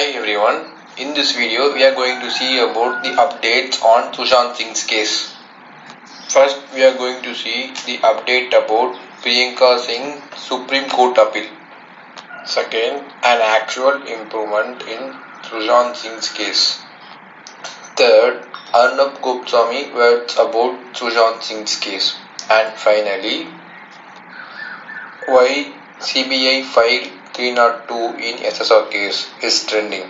Hi everyone, in this video we are going to see about the updates on Sushant Singh's case. First we are going to see the update about Priyanka Singh Supreme Court appeal. Second, an actual improvement in Sushant Singh's case. Third, Arnab Gopswami words about Sushant Singh's case. And finally, why CBI filed 302 in SSR case is trending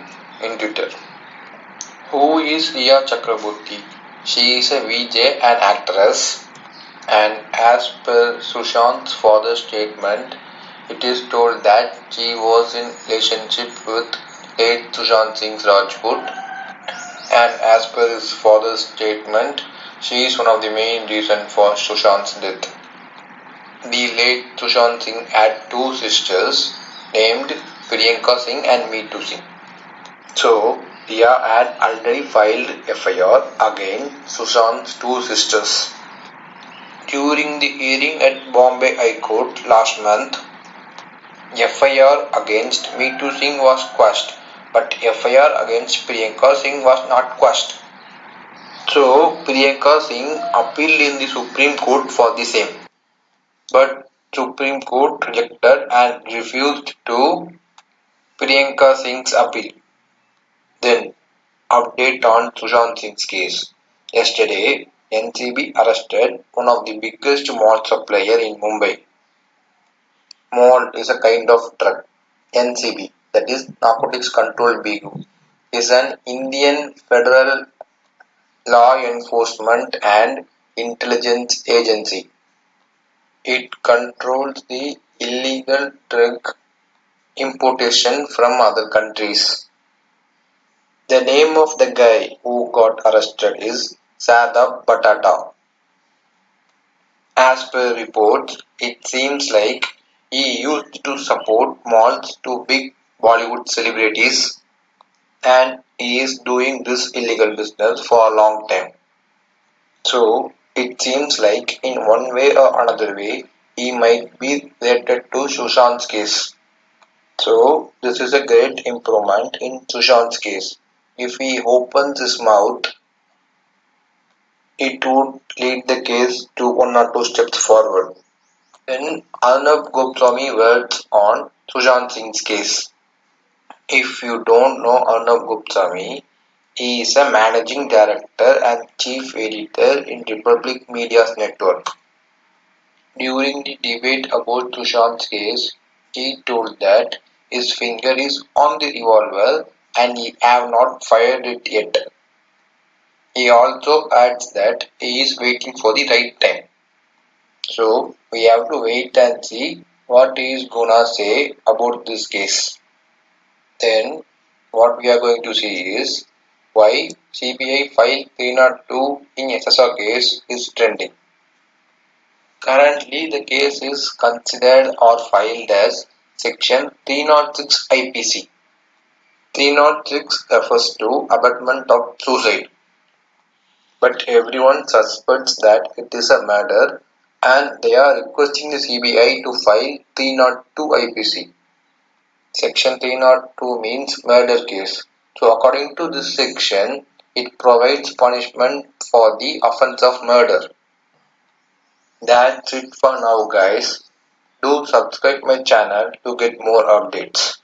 in Twitter. Who is Riya Chakraborty? She is a VJ and actress, and as per Sushant's father's statement, it is told that she was in relationship with late Sushant Singh Rajput, and as per his father's statement, she is one of the main reasons for Sushant's death. The late Sushant Singh had two sisters named Priyanka Singh and Meetu Singh. So, Riya had already filed FIR against Sushant's two sisters. During the hearing at Bombay High Court last month, FIR against Meetu Singh was quashed, but FIR against Priyanka Singh was not quashed. So, Priyanka Singh appealed in the Supreme Court for the same. But Supreme Court rejected and refused to Priyanka Singh's appeal. Then, update on Sushant Singh's case. Yesterday, NCB arrested one of the biggest malt supplier in Mumbai. Malt is a kind of drug. NCB, that is Narcotics Control Bureau, is an Indian federal law enforcement and intelligence agency. It controls the illegal drug importation from other countries. The name of the guy who got arrested is Sadab Batata. As per reports, it seems like he used to support malls to big Bollywood celebrities, and he is doing this illegal business for a long time. So it seems like in one way or another way he might be related to Sushant's case. So this is a great improvement in Sushant's case. If he opens his mouth, it would lead the case to one or two steps forward. Then Arnab Gopswami words on Sushant Singh's case. If you don't know Arnab Gopswami, he is a managing director and chief editor in Republic Media's network. During the debate about Sushant's case, he told that his finger is on the revolver and he have not fired it yet. He also adds that he is waiting for the right time. So we have to wait and see what he is gonna say about this case. Then what we are going to see is why CBI file 302 in SSR case is trending. Currently the case is considered or filed as section 306 IPC. 306 refers to abetment of suicide. But everyone suspects that it is a murder and they are requesting the CBI to file 302 IPC. Section 302 means murder case. So according to this section, it provides punishment for the offense of murder. That's it for now guys. Do subscribe my channel to get more updates.